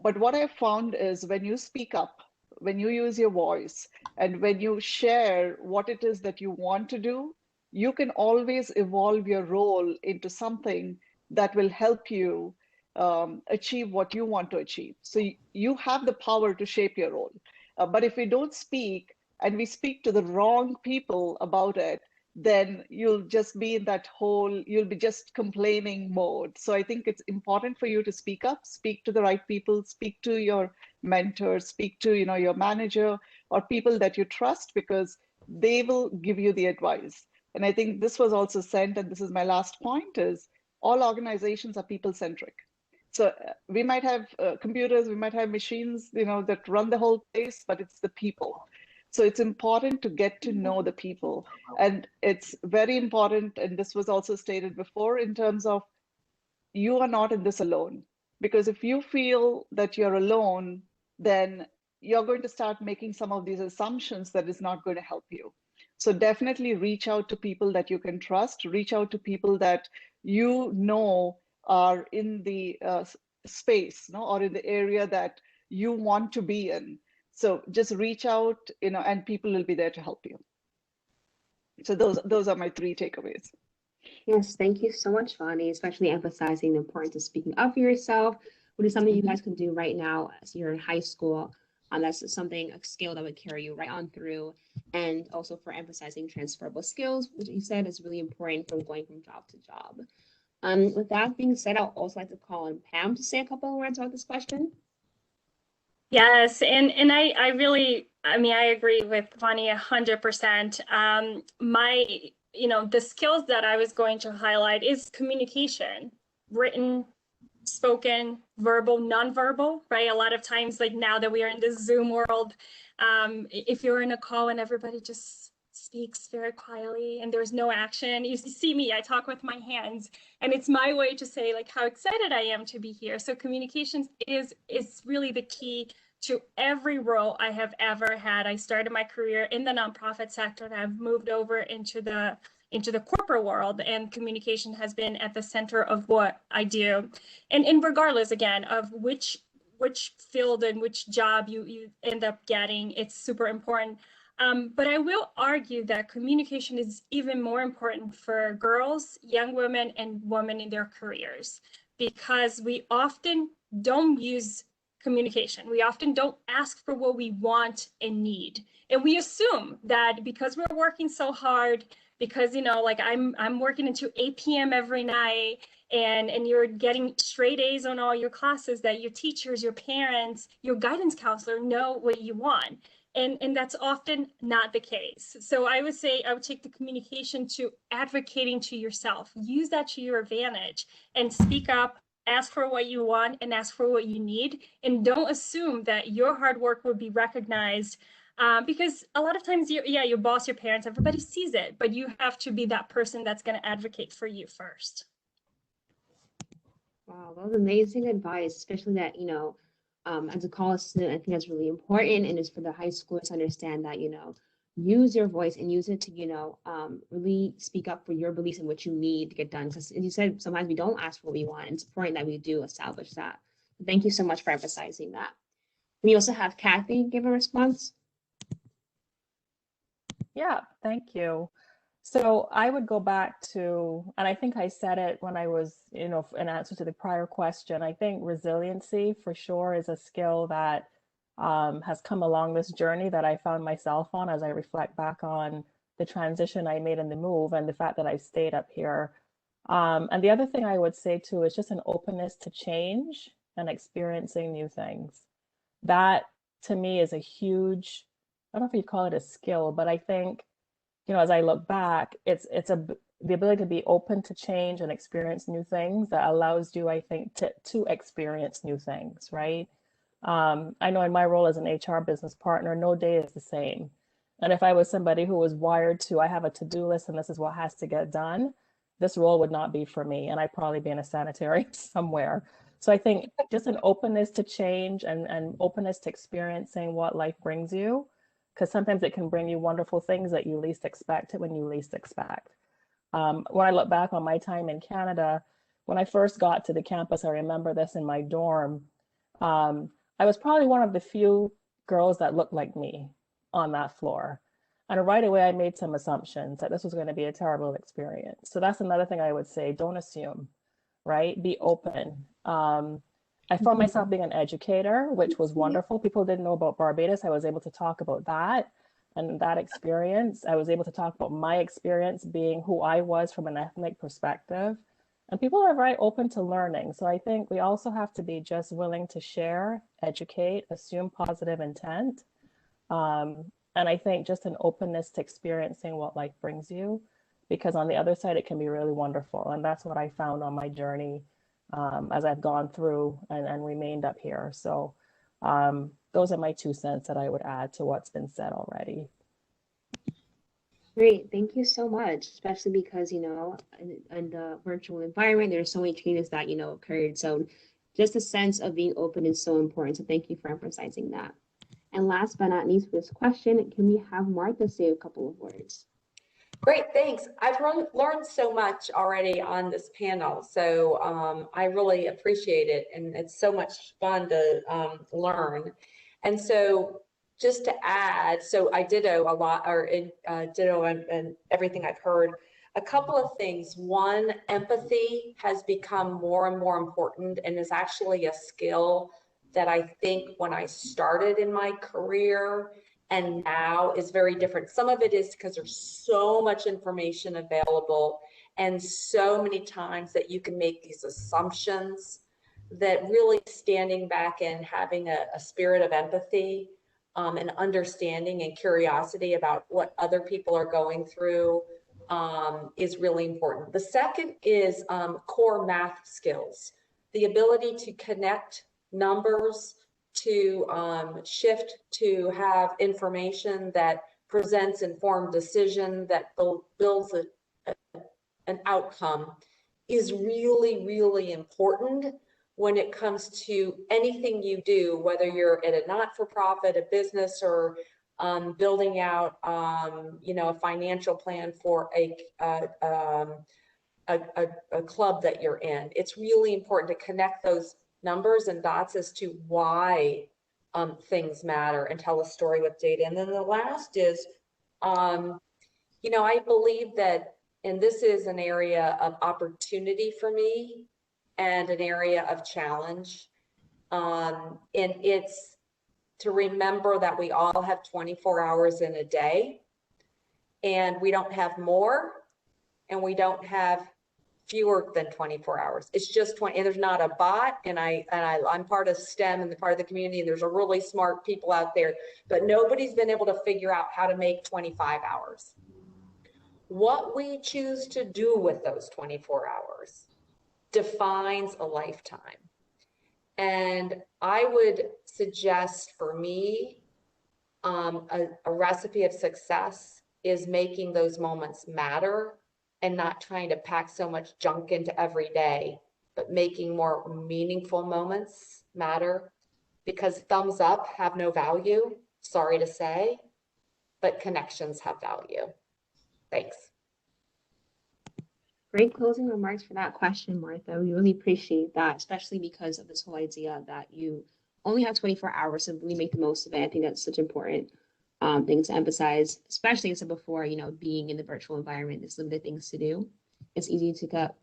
But what I found is when you speak up, when you use your voice, and when you share what it is that you want to do, you can always evolve your role into something that will help you achieve what you want to achieve. So you have the power to shape your role. But if we don't speak, and we speak to the wrong people about it, then you'll just be in that whole, you'll be just complaining mode. So I think it's important for you to speak up, speak to the right people, speak to your mentor, speak to your manager or people that you trust, because they will give you the advice. And I think this was also said, and this is my last point, is all organizations are people-centric. So we might have computers, we might have machines, that run the whole place, but it's the people. So it's important to get to know the people. And it's very important, and this was also stated before, in terms of you are not in this alone. Because if you feel that you're alone, then you're going to start making some of these assumptions that is not going to help you. So definitely reach out to people that you can trust, reach out to people that are in the space, or in the area that you want to be in. So just reach out, and people will be there to help you. So those are my 3 takeaways. Yes, thank you so much, Bonnie, especially emphasizing the importance of speaking up for yourself, which is something you guys can do right now as you're in high school. That's a skill that would carry you right on through. And also for emphasizing transferable skills, which you said is really important from going from job to job. With that being said, I'd also like to call on Pam to say a couple of words about this question. Yes, and I really, I agree with Bonnie 100%. The skills that I was going to highlight is communication, written, spoken, verbal, nonverbal, right? A lot of times, like now that we are in this Zoom world, if you're in a call and everybody just speaks very quietly and there's no action. You see me, I talk with my hands, and it's my way to say like how excited I am to be here. So communications is really the key to every role I have ever had. I started my career in the nonprofit sector, and I've moved over into the corporate world, and communication has been at the center of what I do. And regardless, again, of which field and which job you end up getting, it's super important. But I will argue that communication is even more important for girls, young women, and women in their careers, because we often don't use communication. We often don't ask for what we want and need. And we assume that because we're working so hard, because, you know, like I'm working into 8 p.m. every night, and you're getting straight A's on all your classes, that your teachers, your parents, your guidance counselor know what you want. And that's often not the case. So I would say I would take the communication to advocating to yourself. Use that to your advantage and speak up, ask for what you want and ask for what you need. And don't assume that your hard work will be recognized, because a lot of times, your boss, your parents, everybody sees it, but you have to be that person that's going to advocate for you first. Wow, that was amazing advice, especially that, you know, as a college student, I think that's really important. And it's for the high schoolers to understand that, you know, use your voice and use it to, you know, really speak up for your beliefs and what you need to get done. Because as you said, sometimes we don't ask for what we want. And it's important that we do establish that. Thank you so much for emphasizing that. We also have Kathy give a response. Yeah, thank you. So I would go back to, and I think I said it when I was, you know, in answer to the prior question, I think resiliency for sure is a skill that has come along this journey that I found myself on as I reflect back on the transition I made in the move and the fact that I stayed up here. And the other thing I would say too is just an openness to change and experiencing new things. That to me is a huge, I don't know if you call it a skill, but I think, you know, as I look back, it's the ability to be open to change and experience new things that allows you, I think, to experience new things, right? I know in my role as an HR business partner, no day is the same. And if I was somebody who was wired to, I have a to-do list and this is what has to get done, this role would not be for me, and I'd probably be in a sanitary somewhere. So I think just an openness to change and openness to experiencing what life brings you, because sometimes it can bring you wonderful things that you least expect when you least expect. When I look back on my time in Canada, when I first got to the campus, I remember this in my dorm. I was probably one of the few girls that looked like me on that floor. And right away, I made some assumptions that this was going to be a terrible experience. So that's another thing I would say, don't assume, right? Be open. I found myself being an educator, which was wonderful. People didn't know about Barbados. I was able to talk about that and that experience. I was able to talk about my experience being who I was from an ethnic perspective. And people are very open to learning. So I think we also have to be just willing to share, educate, assume positive intent. And I think just an openness to experiencing what life brings you, because on the other side, it can be really wonderful. And that's what I found on my journey as I've gone through and remained up here. So those are my 2 cents that I would add to what's been said already. Great, thank you so much, especially because, you know, in the virtual environment, there's so many changes that, you know, occurred. So just a sense of being open is so important. So thank you for emphasizing that. And last but not least for this question, can we have Martha say a couple of words? Great, thanks. I've learned so much already on this panel, so I really appreciate it, and it's so much fun to learn. And so just to add, so I ditto a lot, or ditto and everything I've heard. A couple of things. One, empathy has become more and more important and is actually a skill that I think when I started in my career and now is very different. Some of it is because there's so much information available and so many times that you can make these assumptions, that really standing back and having a spirit of empathy and understanding and curiosity about what other people are going through is really important. The second is core math skills, the ability to connect numbers, to shift, to have information that presents informed decision that builds an outcome is really, really important when it comes to anything you do, whether you're at a not-for-profit, a business, or building out, a financial plan for a club that you're in. It's really important to connect those numbers and dots as to why things matter and tell a story with data. And then the last is, I believe that, and this is an area of opportunity for me and an area of challenge. And it's to remember that we all have 24 hours in a day, and we don't have more, and we don't have fewer than 24 hours. It's just 20, and there's not a bot, and I'm part of STEM and the part of the community, and there's a really smart people out there, but nobody's been able to figure out how to make 25 hours. What we choose to do with those 24 hours defines a lifetime. And I would suggest for me, a recipe of success is making those moments matter and not trying to pack so much junk into every day, but making more meaningful moments matter, because thumbs up have no value, sorry to say, but connections have value. Thanks. Great closing remarks for that question, Martha. We really appreciate that, especially because of this whole idea that you only have 24 hours to really make the most of it. I think that's such an important thing to emphasize, especially as I said before, being in the virtual environment, there's limited things to do. It's easy to get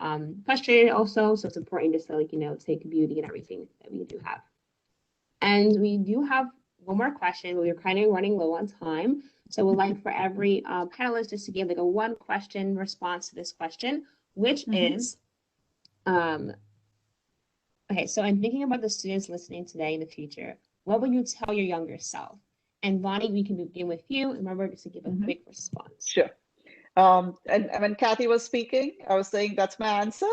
frustrated also, so it's important just to take beauty in everything that we do have. And we do have one more question. We're kind of running low on time, so we'd like for every panelist just to give like a one question response to this question, which is, okay, so I'm thinking about the students listening today in the future. What would you tell your younger self? And Bonnie, we can begin with you. Remember just to give a quick response. Sure. And when Kathy was speaking, I was saying that's my answer.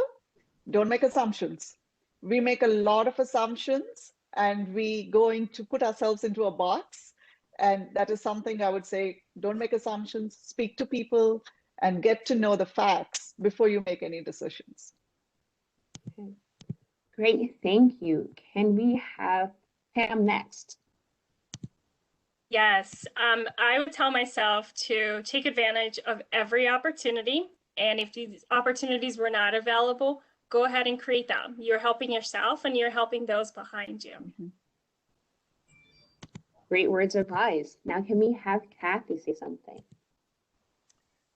Don't make assumptions. We make a lot of assumptions and we going to put ourselves into a box. And that is something I would say, don't make assumptions, speak to people and get to know the facts before you make any decisions. Okay. Great, thank you. Can we have Pam next? Yes, I would tell myself to take advantage of every opportunity. And if these opportunities were not available, go ahead and create them. You're helping yourself and you're helping those behind you. Great words of advice. Now can we have Kathy say something?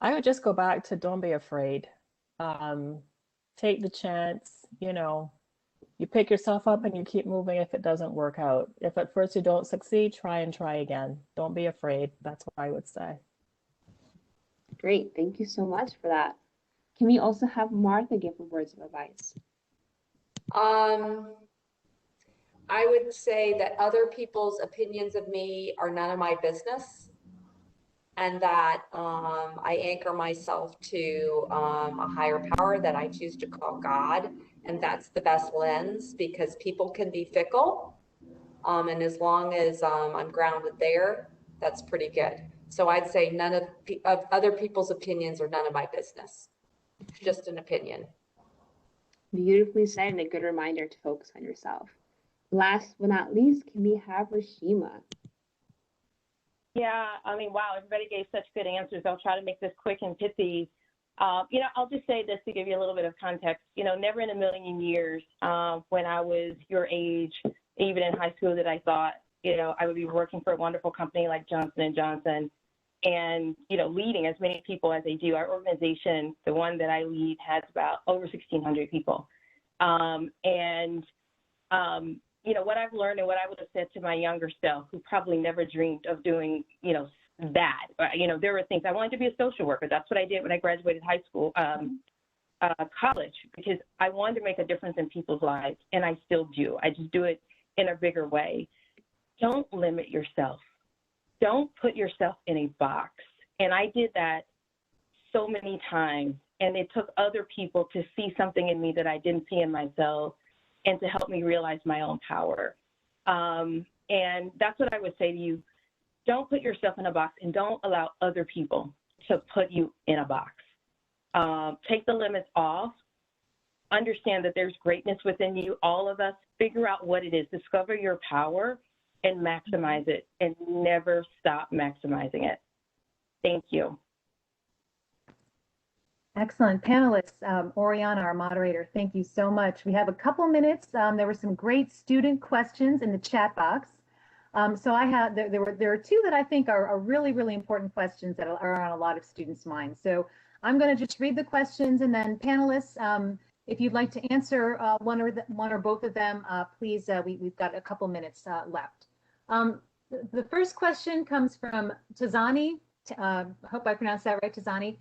I would just go back to don't be afraid. Take the chance, you pick yourself up and you keep moving if it doesn't work out. If at first you don't succeed, try again. Don't be afraid. That's what I would say. Great, thank you so much for that. Can we also have Martha give her words of advice? I would say that other people's opinions of me are none of my business, and that I anchor myself to a higher power that I choose to call God, and that's the best lens, because people can be fickle, and as long as I'm grounded there, that's pretty good. So I'd say none of other people's opinions are none of my business. It's just an opinion. Beautifully said, and a good reminder to focus on yourself. Last but not least, can we have Rashima? Yeah, wow, everybody gave such good answers. I'll try to make this quick and pithy. I'll just say this to give you a little bit of context. Never in a million years when I was your age, even in high school, that I thought, I would be working for a wonderful company like Johnson & Johnson and, leading as many people as they do. Our organization, the one that I lead, has about over 1,600 people. What I've learned and what I would have said to my younger self, who probably never dreamed of doing, that. There were things I wanted to be a social worker. That's what I did when I graduated high school, college, because I wanted to make a difference in people's lives, and I still do. I just do it in a bigger way. Don't limit yourself. Don't put yourself in a box. And I did that so many times, and it took other people to see something in me that I didn't see in myself and to help me realize my own power. And that's what I would say to you. don't put yourself in a box and don't allow other people to put you in a box. Take the limits off. Understand that there's greatness within you, all of us. Figure out what it is. Discover your power and maximize it, and never stop maximizing it. Thank you. Excellent. Panelists, Oriana, our moderator, thank you so much. We have a couple minutes. There were some great student questions in the chat box. So there are two that I think are really, really important questions that are on a lot of students' minds. So I'm going to just read the questions, and then panelists, if you'd like to answer one or both of them, please, we've got a couple minutes left. The first question comes from Tazani. I hope I pronounced that right, Tazani.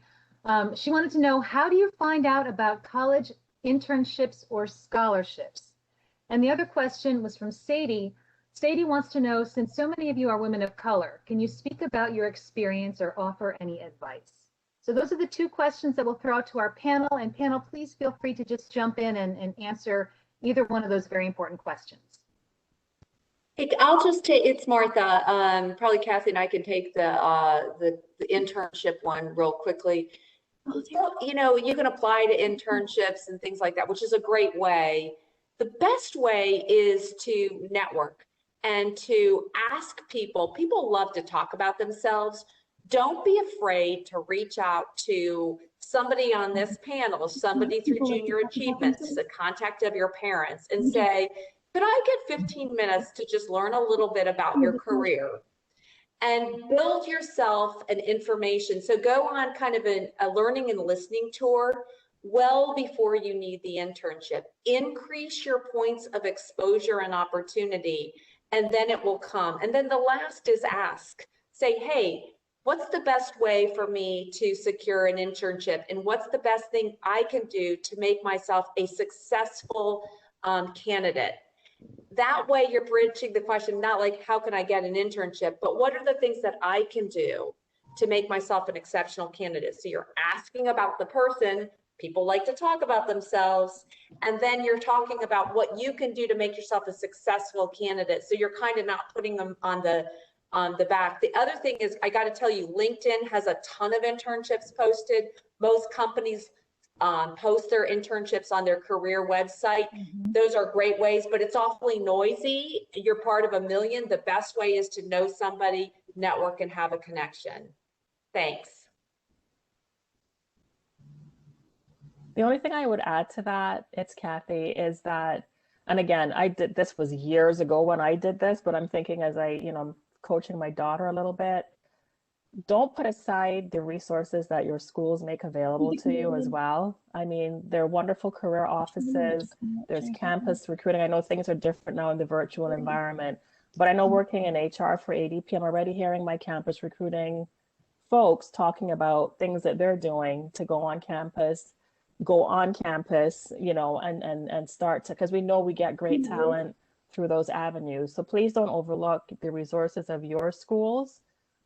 She wanted to know, how do you find out about college internships or scholarships? And the other question was from Sadie. Sadie wants to know, since so many of you are women of color, can you speak about your experience or offer any advice? So those are the two questions that we'll throw out to our panel. And panel, please feel free to just jump in and answer either one of those very important questions. I'll just take, it's Martha. Probably Kathy and I can take the internship one real quickly. So, you know, you can apply to internships and things like that, which is a great way. The best way is to network and to ask people. People love to talk about themselves. Don't be afraid to reach out to somebody on this panel, somebody through Junior Achievements, the contact of your parents, and say, could I get 15 minutes to just learn a little bit about your career and build yourself an information? So go on kind of a learning and listening tour well before you need the internship. Increase your points of exposure and opportunity, and then it will come. And then the last is ask. Say, hey, what's the best way for me to secure an internship? And what's the best thing I can do to make myself a successful candidate? That way you're bridging the question, not like, how can I get an internship, but what are the things that I can do to make myself an exceptional candidate? So you're asking about the person. People like to talk about themselves. And then you're talking about what you can do to make yourself a successful candidate. So you're kind of not putting them on the back. The other thing is, I got to tell you, LinkedIn has a ton of internships posted. Most companies post their internships on their career website. Those are great ways, but it's awfully noisy. You're part of a million. The best way is to know somebody, network, and have a connection. Thanks. The only thing I would add to that, it's Kathy, is that, and again, this was years ago when I did this, but I'm thinking as I'm coaching my daughter a little bit, don't put aside the resources that your schools make available to you as well. I mean, there are wonderful career offices, there's campus recruiting. I know things are different now in the virtual environment, but I know working in HR for ADP, I'm already hearing my campus recruiting folks talking about things that they're doing to go on campus, and start to, because we know we get great talent through those avenues. So please don't overlook the resources of your schools,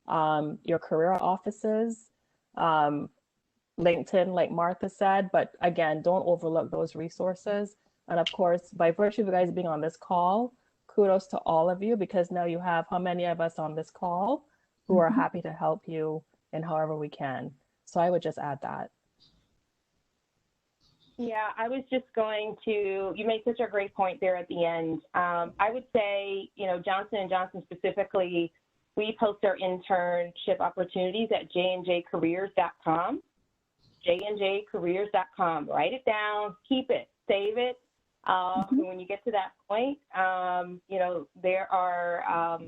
your career offices, LinkedIn, like Martha said, but again, don't overlook those resources. And of course, by virtue of you guys being on this call, kudos to all of you, because now you have how many of us on this call who are happy to help you in however we can. So I would just add that. Yeah, I was just going to, you made such a great point there at the end. I would say, Johnson & Johnson specifically, we post our internship opportunities at jnjcareers.com, jnjcareers.com. Write it down, keep it, save it. And when you get to that point, there are,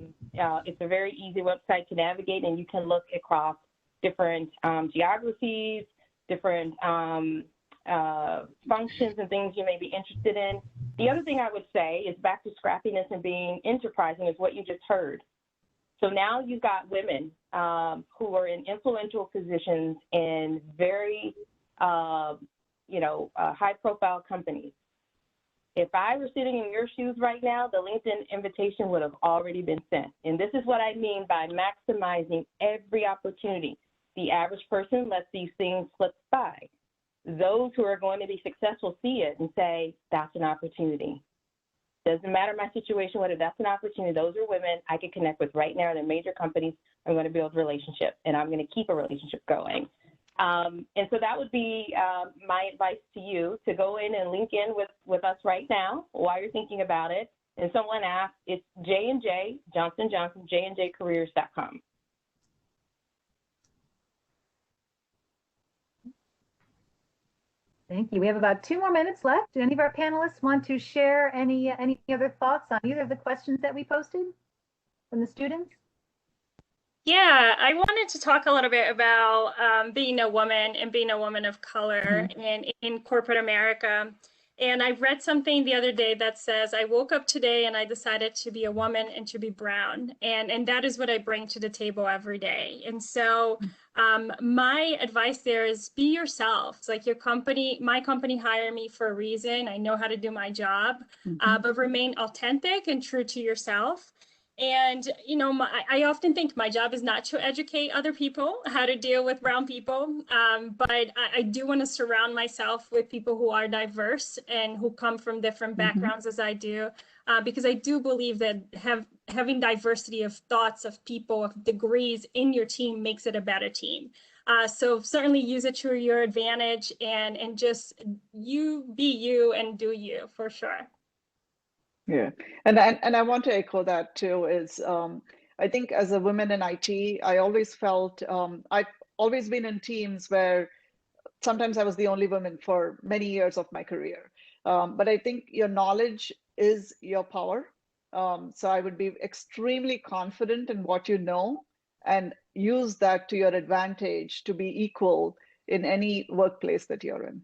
it's a very easy website to navigate, and you can look across different geographies, different functions and things you may be interested in. The other thing I would say is back to scrappiness and being enterprising is what you just heard. So now you've got women who are in influential positions in very, high-profile companies. If I were sitting in your shoes right now, the LinkedIn invitation would have already been sent. And this is what I mean by maximizing every opportunity. The average person lets these things slip by. Those who are going to be successful see it and say, that's an opportunity. Doesn't matter my situation, whether that's an opportunity, those are women I can connect with right now. They're major companies. I'm going to build a relationship, and I'm going to keep a relationship going. And so that would be my advice to you, to go in and link in with us right now while you're thinking about it. And someone asked, it's J&J, Johnson & Johnson, jnjcareers.com. Thank you. We have about 2 more minutes left. Do any of our panelists want to share any other thoughts on either of the questions that we posted from the students? Yeah, I wanted to talk a little bit about being a woman and being a woman of color in corporate America. And I read something the other day that says, I woke up today and I decided to be a woman and to be brown. And that is what I bring to the table every day. And so my advice there is be yourself. It's like my company hired me for a reason. I know how to do my job, but remain authentic and true to yourself. And, you know, I often think my job is not to educate other people how to deal with brown people, but I do want to surround myself with people who are diverse and who come from different backgrounds as I do, because I do believe that having diversity of thoughts, of people, of degrees in your team makes it a better team. So certainly use it to your advantage and just you be you and do you for sure. Yeah, and I want to echo that too. Is I think as a woman in IT, I always felt I've always been in teams where sometimes I was the only woman for many years of my career. But I think your knowledge is your power. So I would be extremely confident in what you know and use that to your advantage to be equal in any workplace that you're in.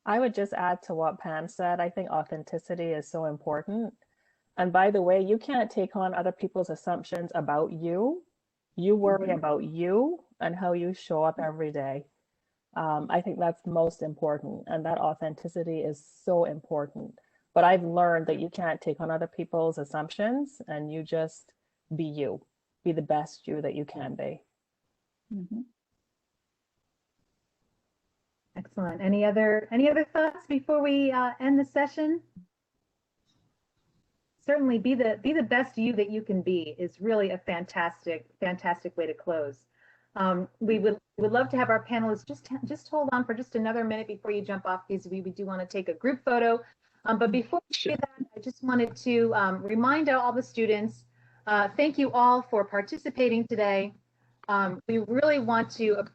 I would just add to what Pam said. I think authenticity is so important. And by the way, you can't take on other people's assumptions about you. You worry about you and how you show up every day. I think that's most important. And that authenticity is so important. But I've learned that you can't take on other people's assumptions, and you just be you. Be the best you that you can be. Excellent. Any other thoughts before we end the session? Certainly, be the best you that you can be is really a fantastic way to close. We would love to have our panelists just hold on for just another minute before you jump off, because we do want to take a group photo. But before we do that, I just wanted to remind all the students, thank you all for participating today. We really want to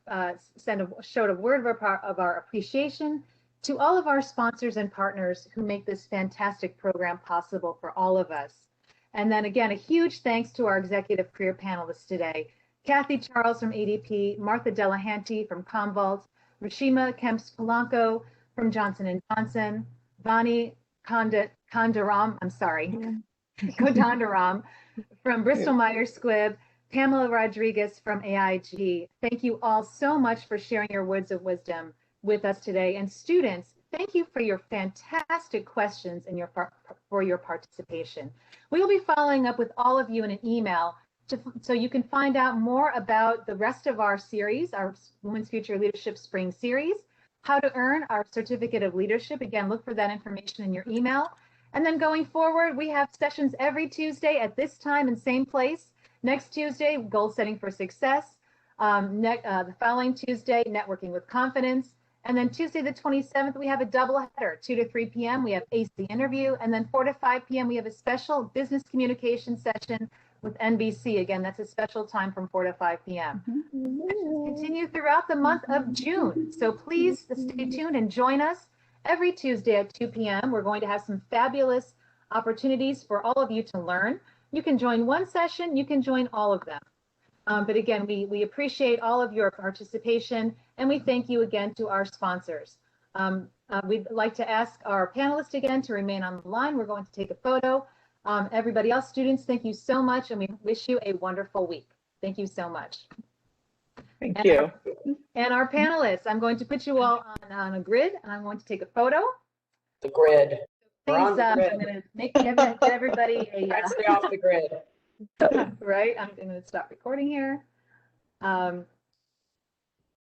show a word of our appreciation to all of our sponsors and partners who make this fantastic program possible for all of us. And then again, a huge thanks to our executive career panelists today: Kathy Charles from ADP, Martha Delahanty from Commvault, Rashima Kemps-Polanco from Johnson & Johnson, Vani Kondaram from Bristol-Myers Squibb, Pamela Rodriguez from AIG. Thank you all so much for sharing your words of wisdom with us today. And students, thank you for your fantastic questions and for your participation. We will be following up with all of you in an email so you can find out more about the rest of our series, our Women's Future Leadership Spring Series, how to earn our Certificate of Leadership. Again, look for that information in your email. And then going forward, we have sessions every Tuesday at this time and same place. Next Tuesday, Goal Setting for Success. The following Tuesday, Networking with Confidence. And then Tuesday the 27th, we have a double header, 2 to 3 p.m. We have ACE the Interview. And then 4 to 5 p.m. we have a special business communication session with NBC. Again, that's a special time from 4 to 5 p.m. Sessions continue throughout the month of June. So please stay tuned and join us every Tuesday at 2 p.m. We're going to have some fabulous opportunities for all of you to learn. You can join one session, you can join all of them. But again, we appreciate all of your participation, and we thank you again to our sponsors. We'd like to ask our panelists again to remain on the line. We're going to take a photo. Everybody else, students, thank you so much, and we wish you a wonderful week. Thank you so much. Thank you. And our panelists, I'm going to put you all on a grid, and I'm going to take a photo. The grid. Please, I'm going to get everybody a... Stay off the grid. Right, I'm going to stop recording here.